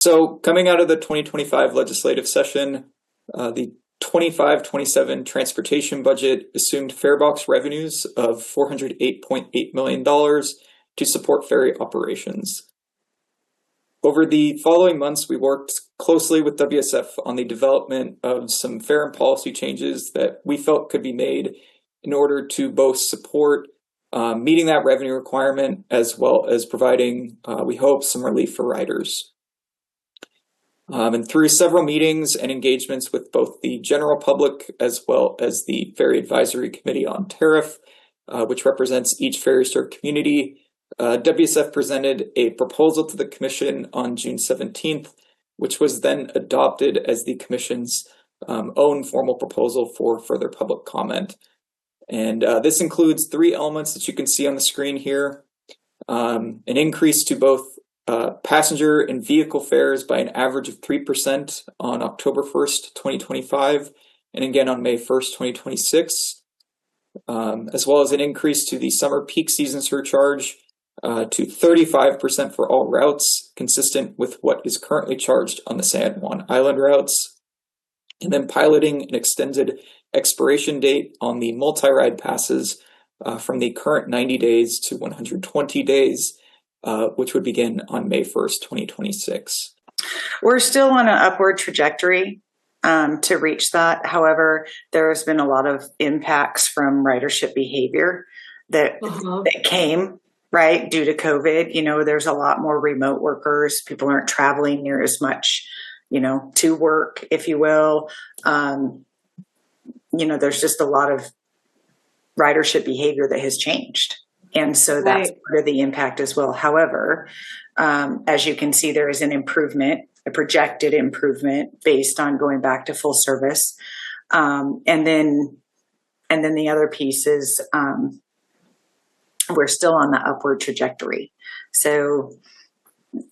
So coming out of the 2025 legislative session, the 25-27 transportation budget assumed farebox revenues of $408.8 million to support ferry operations. Over the following months, we worked closely with WSF on the development of some fare and policy changes that we felt could be made in order to both support meeting that revenue requirement as well as providing, we hope, some relief for riders. And through several meetings and engagements with both the general public as well as the Ferry Advisory Committee on Tariff, which represents each ferry-served community, WSF presented a proposal to the Commission on June 17th, which was then adopted as the Commission's own formal proposal for further public comment. And this includes three elements that you can see on the screen here. An increase to both passenger and vehicle fares by an average of 3% on October 1st, 2025, and again on May 1st, 2026, as well as an increase to the summer peak season surcharge to 35% for all routes, consistent with what is currently charged on the San Juan Island routes, and then piloting an extended expiration date on the multi-ride passes from the current 90 days to 120 days, which would begin on May 1st, 2026. We're still on an upward trajectory to reach that. However, there has been a lot of impacts from ridership behavior that came, right, due to COVID. You know, there's a lot more remote workers. People aren't traveling near as much, you know, to work, if you will. You know, there's just a lot of ridership behavior that has changed. And so that's part of the impact as well. However, as you can see, there is an improvement, a projected improvement based on going back to full service. And then the other piece is we're still on the upward trajectory. So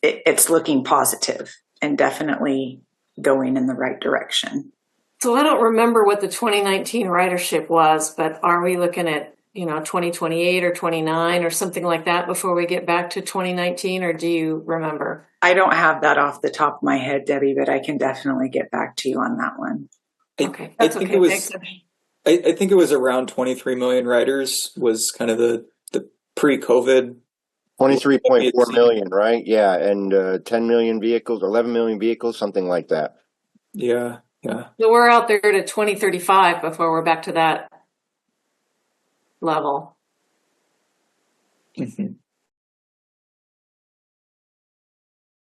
it's looking positive and definitely going in the right direction. So I don't remember what the 2019 ridership was, but are we looking at 2028 or 29 or something like that before we get back to 2019, or do you remember? I don't have that off the top of my head, Debbie, but I can definitely get back to you on that one. Okay, that's okay. Thanks. I think it was around 23 million riders was kind of the pre-COVID. 23.4 million, right? Yeah, and 10 million vehicles, 11 million vehicles, something like that. Yeah. So we're out there to 2035 before we're back to that level. Mm-hmm.